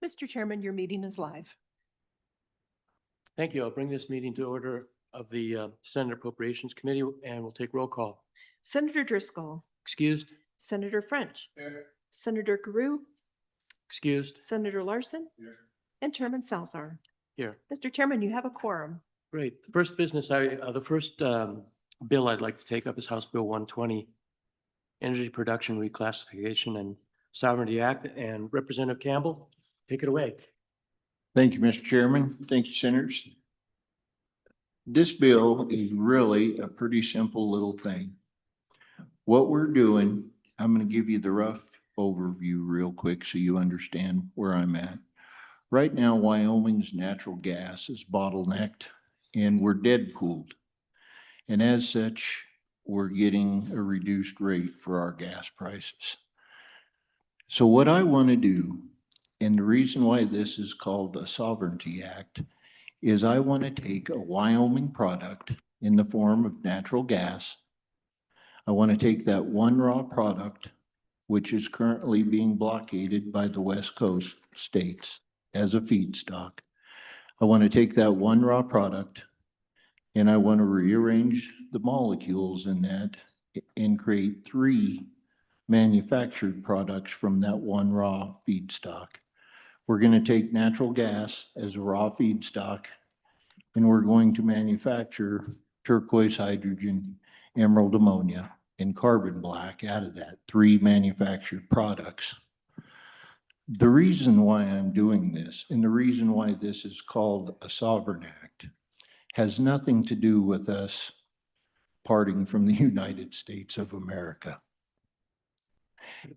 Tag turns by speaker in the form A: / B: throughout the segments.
A: Mr. Chairman, your meeting is live.
B: Thank you. I'll bring this meeting to order of the Senate Appropriations Committee, and we'll take roll call.
A: Senator Driscoll,
B: Excused?
A: Senator French,
B: Here.
A: Senator Carew,
B: Excused?
A: Senator Larson,
B: Here.
A: and Chairman Salzar.
B: Here.
A: Mr. Chairman, you have a quorum.
B: Great. The first business, the first bill I'd like to take up is House Bill 120, Energy Production Reclassification and Sovereignty Act. And Representative Campbell, take it away.
C: Thank you, Mr. Chairman. Thank you, Senators. This bill is really a pretty simple little thing. What we're doing, I'm going to give you the rough overview real quick so you understand where I'm at. Right now, Wyoming's natural gas is bottlenecked and we're dead pooled. And as such, we're getting a reduced rate for our gas prices. So what I want to do, and the reason why this is called a Sovereignty Act, is I want to take a Wyoming product in the form of natural gas. I want to take that one raw product, which is currently being blockaded by the West Coast states as a feedstock. I want to take that one raw product and I want to rearrange the molecules in that and create 3 manufactured products from that one raw feedstock. We're going to take natural gas as a raw feedstock, and we're going to manufacture turquoise hydrogen, emerald ammonia, and carbon black out of that, 3 manufactured products. The reason why I'm doing this, and the reason why this is called a Sovereign Act, has nothing to do with us parting from the United States of America.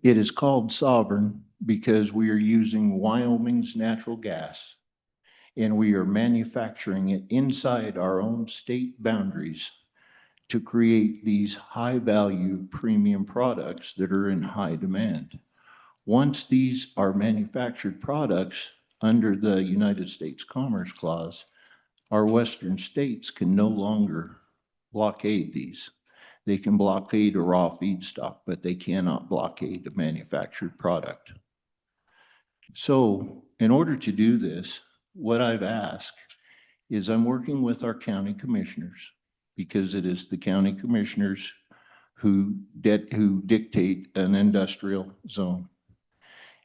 C: It is called sovereign because we are using Wyoming's natural gas and we are manufacturing it inside our own state boundaries to create these high value premium products that are in high demand. Once these are manufactured products under the United States Commerce Clause, our Western states can no longer blockade these. They can blockade a raw feedstock, but they cannot blockade a manufactured product. So in order to do this, what I've asked is I'm working with our county commissioners, because it is the county commissioners who dictate an industrial zone.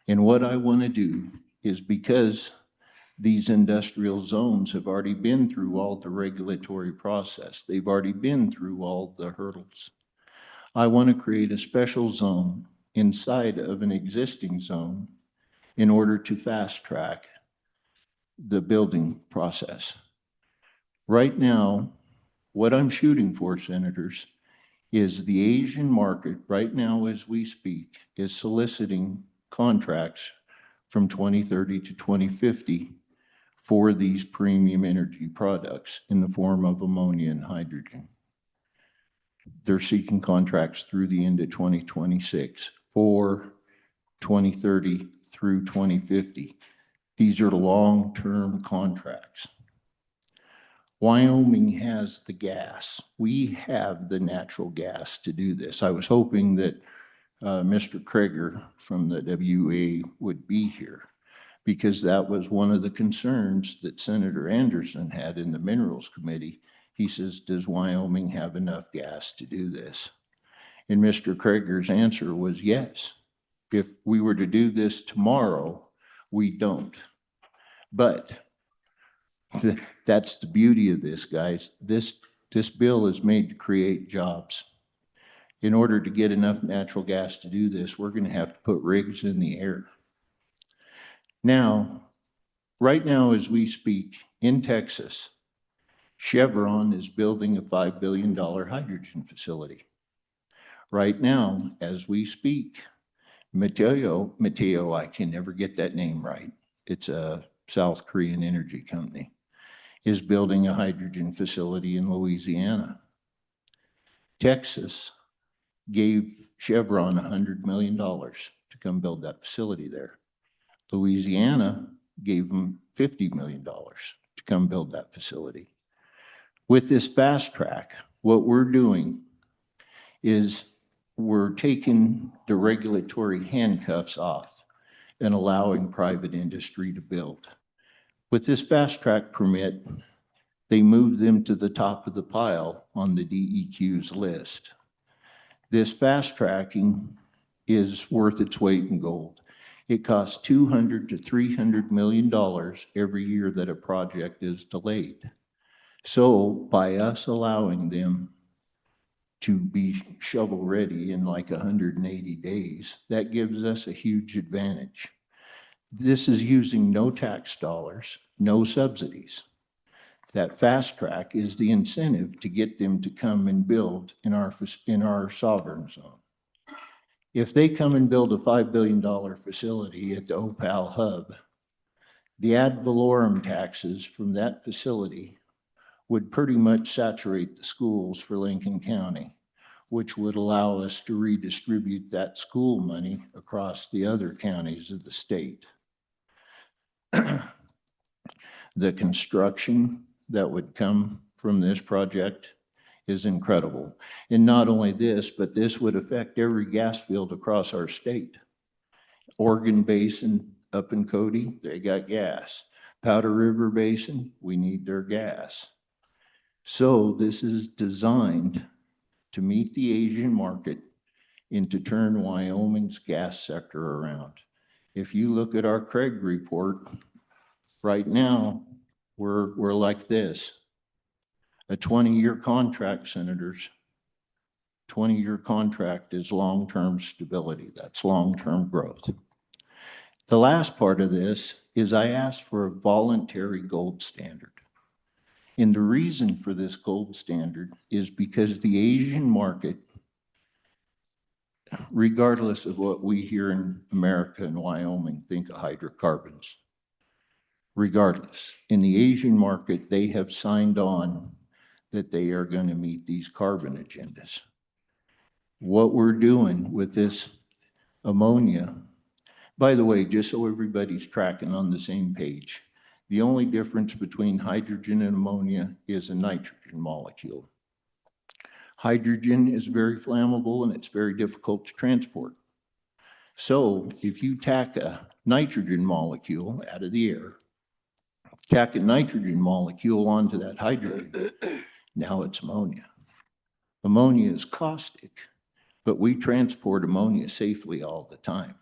C: And what I want to do is, because these industrial zones have already been through all the regulatory process, they've already been through all the hurdles, I want to create a special zone inside of an existing zone in order to fast track the building process. Right now, what I'm shooting for, Senators, is the Asian market right now as we speak is soliciting contracts from 2030 to 2050 for these premium energy products in the form of ammonia and hydrogen. They're seeking contracts through the end of 2026 for 2030 through 2050. These are long-term contracts. Wyoming has the gas. We have the natural gas to do this. I was hoping that Mr. Kreger from the WA would be here, because that was one of the concerns that Senator Anderson had in the Minerals Committee. He says, does Wyoming have enough gas to do this? And Mr. Kreger's answer was yes. If we were to do this tomorrow, we don't. But that's the beauty of this, guys. This bill is made to create jobs. In order to get enough natural gas to do this, we're going to have to put rigs in the air. Now, right now as we speak, in Texas, Chevron is building a $5 billion hydrogen facility. Right now, as we speak, Mateo, I can never get that name right. It's a South Korean energy company, is building a hydrogen facility in Louisiana. Texas gave Chevron $100 million to come build that facility there. Louisiana gave them $50 million to come build that facility. With this fast track, what we're doing is we're taking the regulatory handcuffs off. and allowing private industry to build. With this fast track permit, they moved them to the top of the pile on the DEQ's list. This fast tracking is worth its weight in gold. It costs $200 to $300 million every year that a project is delayed. So by us allowing them to be shovel ready in like 180 days, that gives us a huge advantage. This is using no tax dollars, no subsidies. That fast track is the incentive to get them to come and build in our sovereign zone. If they come and build a $5 billion facility at the Opal hub, the ad valorem taxes from that facility would pretty much saturate the schools for Lincoln County, which would allow us to redistribute that school money across the other counties of the state. The construction that would come from this project is incredible. And not only this, but this would affect every gas field across our state. Oregon Basin up in Cody, they got gas. Powder River Basin, we need their gas. So this is designed to meet the Asian market and to turn Wyoming's gas sector around. If you look at our Craig report, right now, we're like this. A 20-year contract, senators. 20-year contract is long-term stability. That's long-term growth. The last part of this is I asked for a voluntary gold standard. And the reason for this gold standard is because the Asian market, regardless of what we here in America and Wyoming think of hydrocarbons, regardless, in the Asian market, they have signed on that they are going to meet these carbon agendas. What we're doing with this ammonia, by the way, just so everybody's tracking on the same page, the only difference between hydrogen and ammonia is a nitrogen molecule. Hydrogen is very flammable and it's very difficult to transport. So if you tack a nitrogen molecule out of the air, tack a nitrogen molecule onto that hydrogen, now it's ammonia. Ammonia is caustic, but we transport ammonia safely all the time.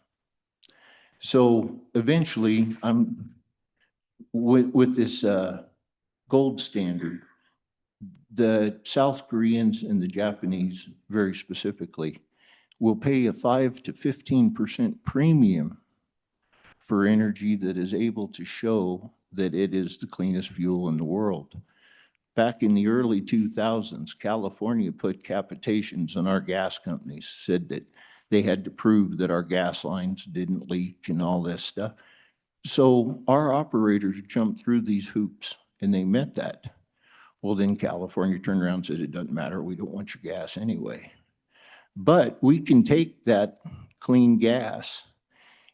C: So eventually, with this gold standard, the South Koreans and the Japanese, very specifically, will pay a 5 to 15% premium for energy that is able to show that it is the cleanest fuel in the world. Back in the early 2000s, California put capitations on our gas companies, said that they had to prove that our gas lines didn't leak and all this stuff. So our operators jumped through these hoops and they met that. Well, then California turned around and said, it doesn't matter, we don't want your gas anyway. But we can take that clean gas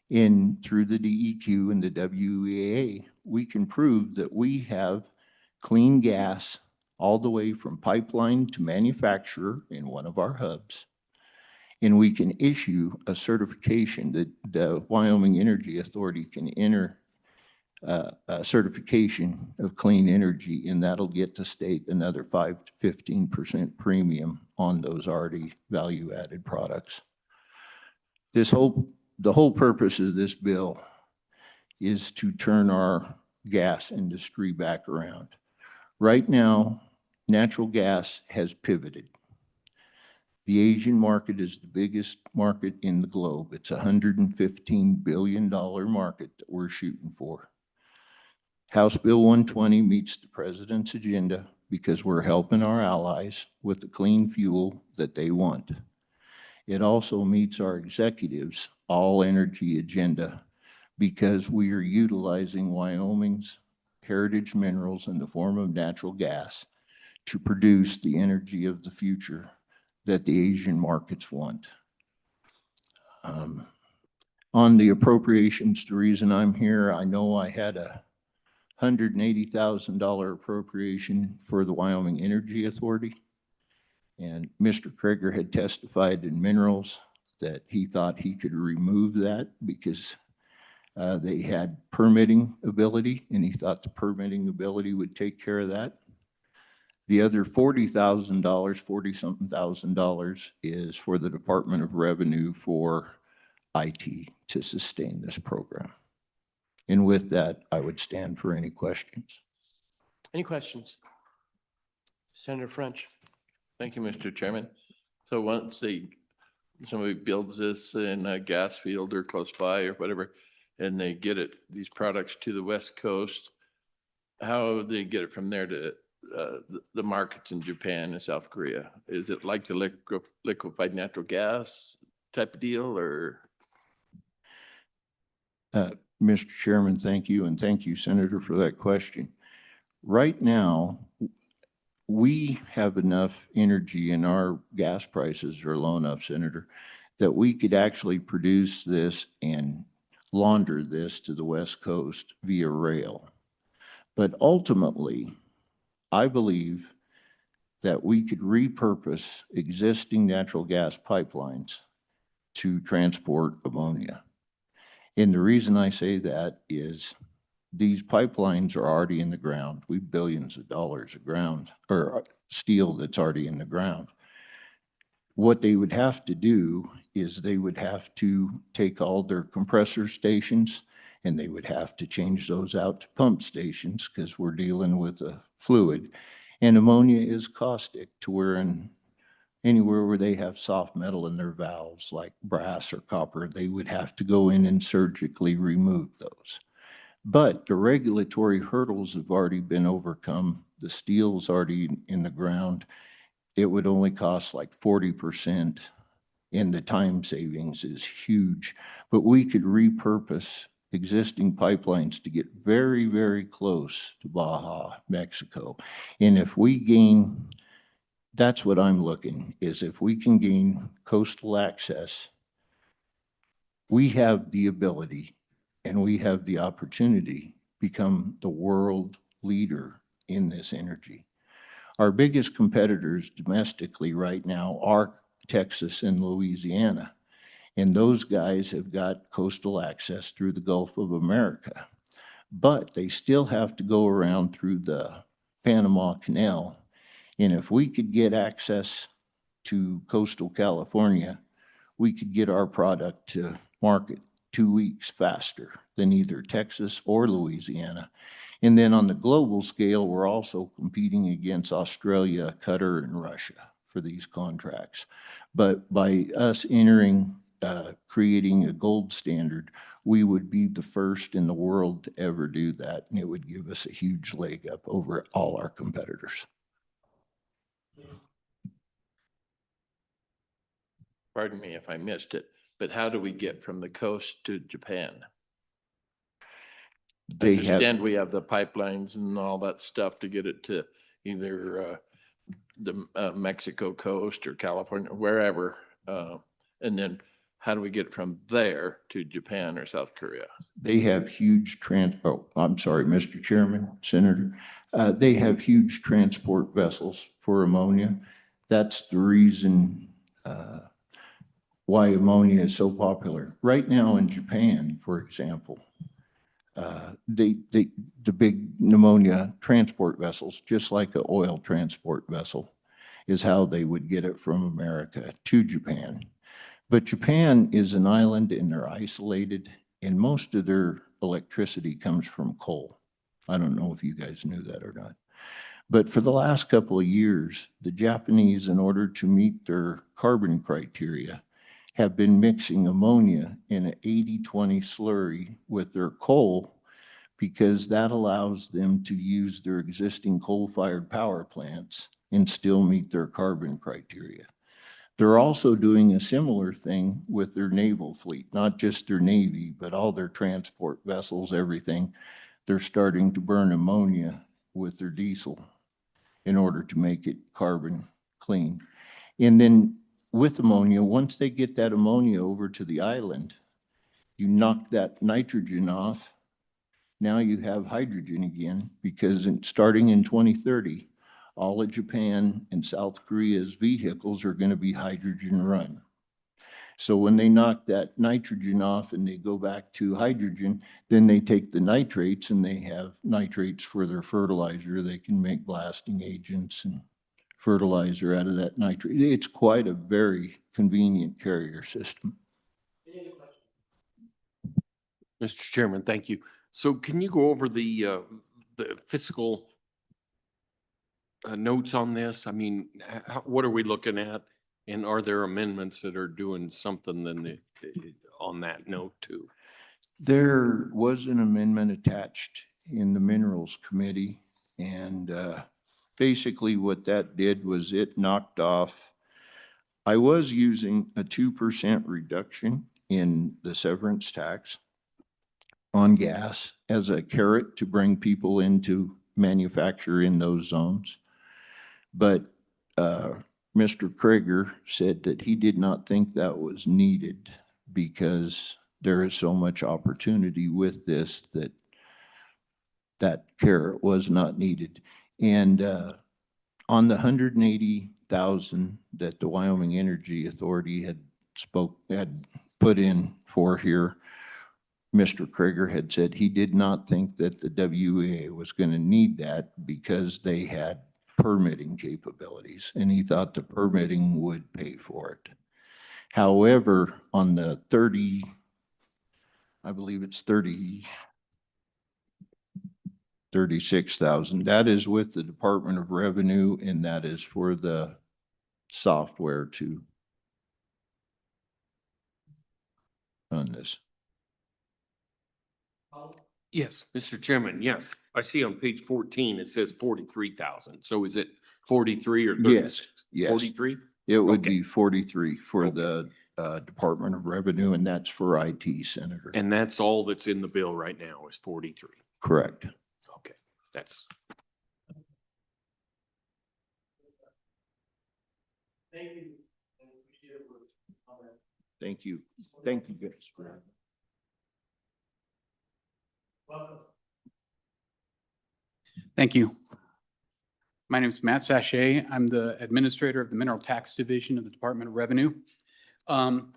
C: in through the DEQ and the WEAA. We can prove that we have clean gas all the way from pipeline to manufacturer in one of our hubs. And we can issue a certification that the Wyoming Energy Authority can enter a certification of clean energy, and that'll get the state another 5 to 15% premium on those already value-added products. The whole purpose of this bill is to turn our gas industry back around. Right now, natural gas has pivoted. The Asian market is the biggest market in the globe. It's a $115 billion market that we're shooting for. House Bill 120 meets the president's agenda because we're helping our allies with the clean fuel that they want. It also meets our executives' all energy agenda because we are utilizing Wyoming's heritage minerals in the form of natural gas to produce the energy of the future that the Asian markets want. On the appropriations, the reason I'm here, I know I had a $180,000 appropriation for the Wyoming Energy Authority. And Mr. Krager had testified in minerals that he thought he could remove that because They had permitting ability, and he thought the permitting ability would take care of that. The other $40,000, $40-something thousand is for the Department of Revenue for IT to sustain this program. And with that, I would stand for any questions.
B: Any questions? Senator French.
D: Thank you, Mr. Chairman. So once somebody builds this in a gas field or close by or whatever, and they get these products to the West Coast, how do they get it from there to the markets in Japan and South Korea? Is it like the liquefied natural gas type of deal, or?
C: Mr. Chairman, thank you, and thank you, Senator, for that question. Right now, we have enough energy and our gas prices are low enough, Senator, that we could actually produce this and launder this to the West Coast via rail. But ultimately, I believe that we could repurpose existing natural gas pipelines to transport ammonia. And the reason I say that is these pipelines are already in the ground. We've billions of dollars of ground or steel that's already in the ground. What they would have to do is they would have to take all their compressor stations and they would have to change those out to pump stations because we're dealing with a fluid. And ammonia is caustic to where anywhere where they have soft metal in their valves like brass or copper, they would have to go in and surgically remove those. But the regulatory hurdles have already been overcome. The steel's already in the ground. It would only cost like 40%, and the time savings is huge. But we could repurpose existing pipelines to get very, very close to Baja, Mexico. And if we gain, that's what I'm looking, is if we can gain coastal access, we have the ability and we have the opportunity to become the world leader in this energy. Our biggest competitors domestically right now are Texas and Louisiana, and those guys have got coastal access through the Gulf of America, but they still have to go around through the Panama Canal. And if we could get access to coastal California, we could get our product to market 2 weeks faster than either Texas or Louisiana. And then on the global scale, we're also competing against Australia, Qatar, and Russia for these contracts. But by us entering, creating a gold standard, we would be the first in the world to ever do that. And it would give us a huge leg up over all our competitors.
D: Pardon me if I missed it, but how do we get from the coast to Japan? I
C: They have,
D: understand we have the pipelines and all that stuff to get it to either the Mexico coast or California, wherever. And then how do we get from there to Japan or South Korea?
C: they have huge I'm sorry, Mr. Chairman, Senator. They have huge transport vessels for ammonia. That's the reason why ammonia is so popular. Right now in Japan, for example, the big ammonia transport vessels, just like an oil transport vessel, is how they would get it from America to Japan. But Japan is an island and they're isolated, and most of their electricity comes from coal. I don't know if you guys knew that or not. But for the last couple of years, the Japanese, in order to meet their carbon criteria, have been mixing ammonia in an 80-20 slurry with their coal because that allows them to use their existing coal-fired power plants and still meet their carbon criteria. They're also doing a similar thing with their naval fleet, not just their Navy, but all their transport vessels, everything. They're starting to burn ammonia with their diesel in order to make it carbon clean. And then with ammonia, once they get that ammonia over to the island, you knock that nitrogen off. Now you have hydrogen again, because starting in 2030, all of Japan and South Korea's vehicles are going to be hydrogen run. So when they knock that nitrogen off and they go back to hydrogen, then they take the nitrates and they have nitrates for their fertilizer. They can make blasting agents and fertilizer out of that nitrate. It's quite a very convenient carrier system.
E: Mr. Chairman, thank you. So can you go over the fiscal notes on this? I mean, what are we looking at? And are there amendments that are doing something on that note too?
C: There was an amendment attached in the Minerals Committee, and basically what that did was it knocked off, I was using a 2% reduction in the severance tax on gas as a carrot to bring people into manufacture in those zones. But Mr. Krieger said that he did not think that was needed because there is so much opportunity with this that that carrot was not needed. And on the 180,000 that the Wyoming Energy Authority had put in for here, Mr. Krieger had said he did not think that the WEA was going to need that because they had permitting capabilities, and he thought the permitting would pay for it. However, on the 30, I believe it's 36,000, that is with the Department of Revenue, and that is for the software to on this.
E: Yes, Mr. Chairman, yes. I see on page 14, it says 43,000. So is it 43 or 36?
C: Yes.
E: 43?
C: It would
E: Okay.
C: be 43 for
E: Okay.
C: the Department of Revenue, and that's for IT, Senator.
E: And that's all that's in the bill right now is 43.
C: Correct.
E: Okay, that's.
C: Thank you. Thank you, guys.
F: Thank you. My name is Matt Sachet. I'm the administrator of the Mineral Tax Division of the Department of Revenue. The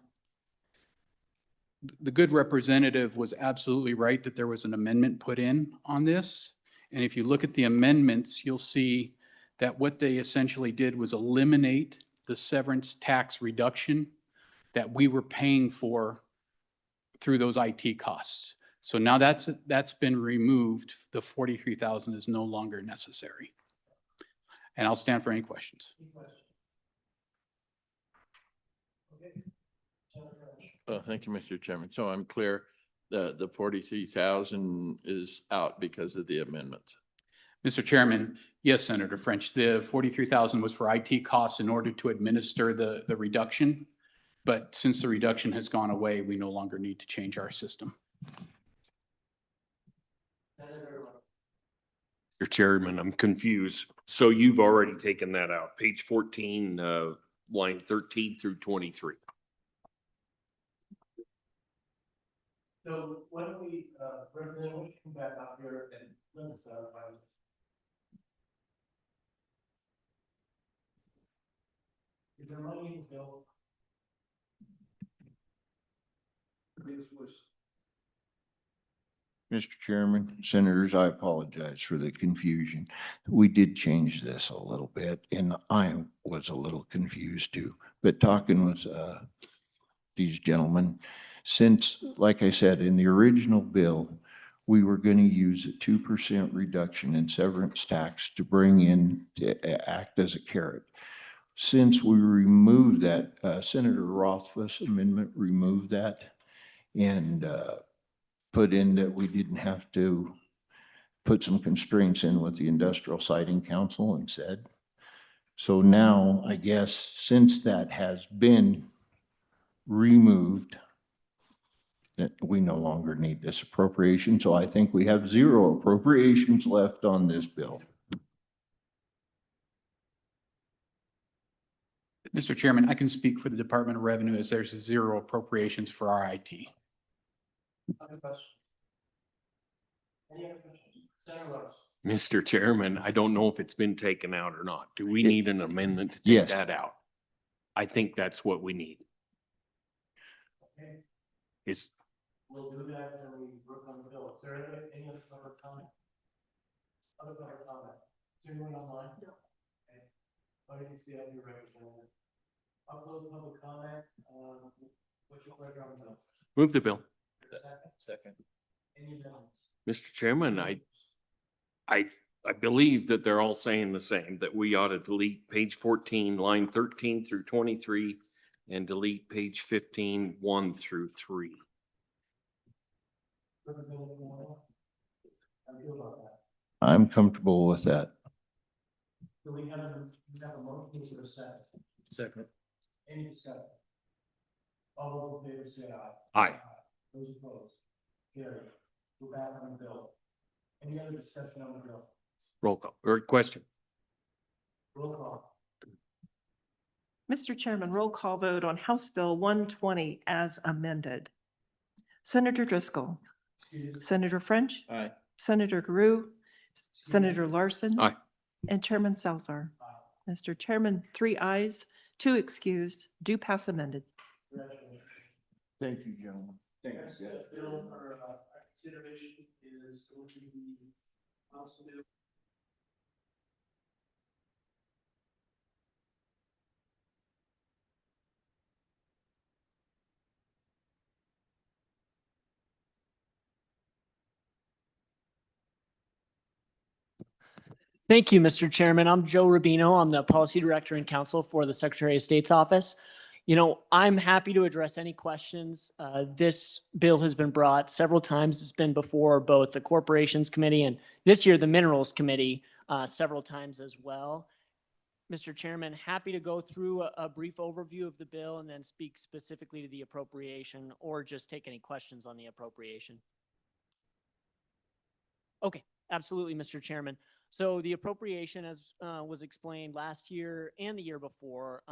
F: good representative was absolutely right that there was an amendment put in on this. And if you look at the amendments, you'll see that what they essentially did was eliminate the severance tax reduction that we were paying for through those IT costs. So now that's been removed. The 43,000 is no longer necessary. And I'll stand for any questions.
D: Thank you, Mr. Chairman. So I'm clear, the 43,000 is out because of the amendment.
F: Mr. Chairman, yes, Senator French, the 43,000 was for IT costs in order to administer the reduction. But since the reduction has gone away, we no longer need to change our system.
E: Mr. Chairman, I'm confused. So you've already taken that out, page 14, line 13 through 23.
B: So why don't we, Representative, why don't you come back up here and let us clarify. Is there money in the bill? This was.
C: Mr. Chairman, Senators, I apologize for the confusion. We did change this a little bit, and I was a little confused too. But talking with these gentlemen, since, like I said, in the original bill, we were going to use a 2% reduction in severance tax to bring in, to act as a carrot. Since we removed that, Senator Rothfuss amendment removed that and put in that we didn't have to put some constraints in with the Industrial Siting Council and said. So now, I guess, since that has been removed, that we no longer need this appropriation. So I think we have 0 appropriations left on this bill.
F: Mr. Chairman, I can speak for the Department of Revenue as there's 0 appropriations for our IT.
B: Other questions? Any other questions? Senator Rose.
E: Mr. Chairman, I don't know if it's been taken out or not. Do we need an amendment to take
C: Yes.
E: that out? I think that's what we need. Is,
B: We'll do that when we work on the bill. Is there any other public comment? Other public comment? Is there anyone online? No. Okay. Why don't you see out your representative? I'll close public comment. What's your pleasure on the bill?
E: move the bill.
C: Second.
B: Any amendments?
E: Mr. Chairman, I believe that they're all saying the same, that we ought to delete page 14, line 13 through 23, and delete page 15, 1 through 3.
B: Representative Moore? How do you feel about that?
C: I'm comfortable with that.
B: Do we have a motion to a second?
C: Second.
B: Any discussion? All those in favor say aye.
E: Aye.
B: Those opposed? Carried. We're back on the bill. Any other discussion on the bill?
E: Roll call or question.
B: Roll call.
A: Mr. Chairman, roll call vote on House Bill 120 as amended. Senator Driscoll, Senator French,
C: Aye.
A: Senator Guru, Senator Larson.
E: Aye.
A: And Chairman Salzar. Mr. Chairman, 3 ayes, 2 excused, do pass amended.
B: Congratulations.
C: Thank you, gentlemen.
B: Next bill for consideration is going to be House Bill.
G: Thank you, Mr. Chairman. I'm Joe Rubino. I'm the Policy Director and Counsel for the Secretary of State's office. You know, I'm happy to address any questions. This bill has been brought several times. It's been before both the Corporations Committee and this year the Minerals Committee several times as well. Mr. Chairman, happy to go through a brief overview of the bill and then speak specifically to the appropriation or just take any questions on the appropriation. Okay, absolutely, Mr. Chairman. So the appropriation, as was explained last year and the year before,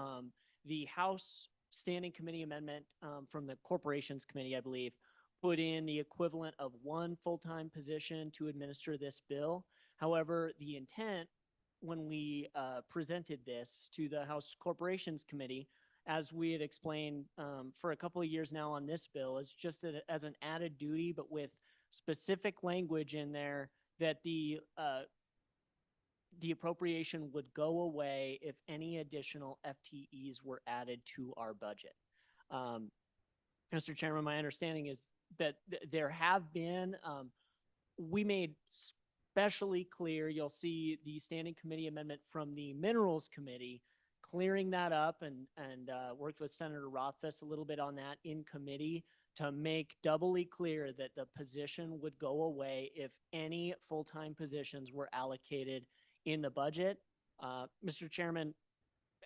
G: the House Standing Committee amendment from the Corporations Committee, I believe, put in the equivalent of 1 full-time position to administer this bill. However, the intent when we presented this to the House Corporations Committee, as we had explained for a couple of years now on this bill, is just as an added duty, but with specific language in there that the appropriation would go away if any additional FTEs were added to our budget. Mr. Chairman, my understanding is that there have been, we made specially clear, you'll see the Standing Committee amendment from the Minerals Committee clearing that up and worked with Senator Rothfuss a little bit on that in committee to make doubly clear that the position would go away if any full-time positions were allocated in the budget. Mr. Chairman,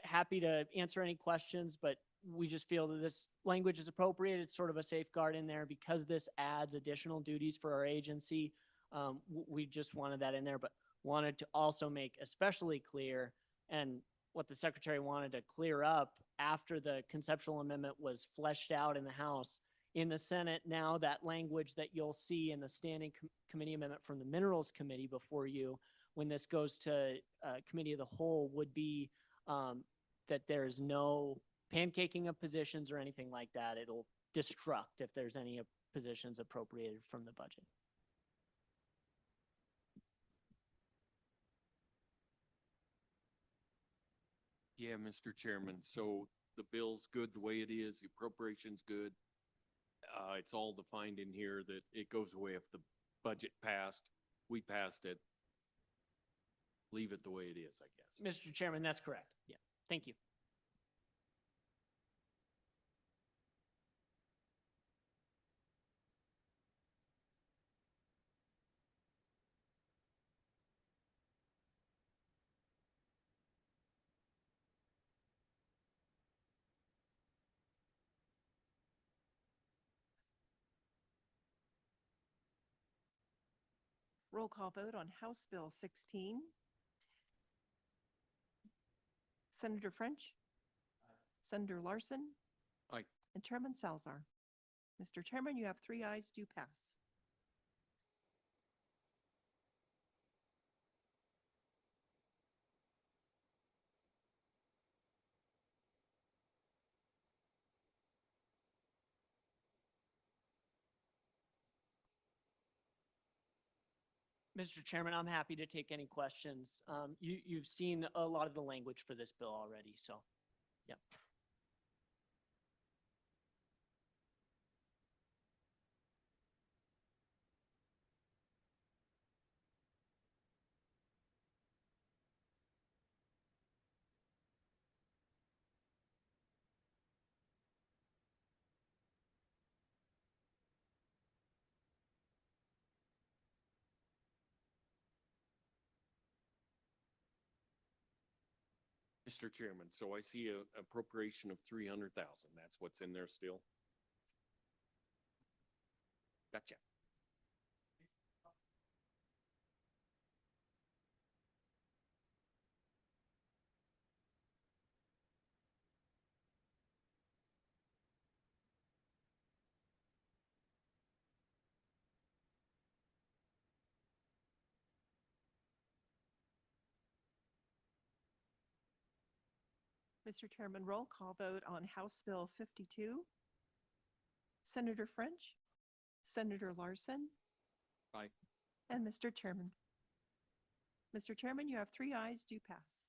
G: happy to answer any questions, but we just feel that this language is appropriate. It's sort of a safeguard in there because this adds additional duties for our agency. We just wanted that in there, but wanted to also make especially clear, and what the Secretary wanted to clear up after the conceptual amendment was fleshed out in the House. In the Senate now, that language that you'll see in the Standing Committee amendment from the Minerals Committee before you, when this goes to Committee of the Whole, would be that there's no pancaking of positions or anything like that. It'll destruct if there's any positions appropriated from the budget.
E: Yeah, Mr. Chairman. So the bill's good the way it is. The appropriation's good. It's all defined in here that it goes away if the budget passed. We passed it. Leave it the way it is, I guess.
G: Mr. Chairman, that's correct. Yeah, thank you.
A: Roll call vote on House Bill 16. Senator French. Senator Larson.
E: Aye.
A: And Chairman Salzar. Mr. Chairman, you have 3 ayes, do pass.
G: Mr. Chairman, I'm happy to take any questions. You've seen a lot of the language for this bill already, so, yeah.
E: Mr. Chairman, so I see a appropriation of 300,000. That's what's in there still? Gotcha.
A: Mr. Chairman, roll call vote on House Bill 52. Senator French, Senator Larson,
E: Aye.
A: and Mr. Chairman. Mr. Chairman, you have 3 ayes, do pass.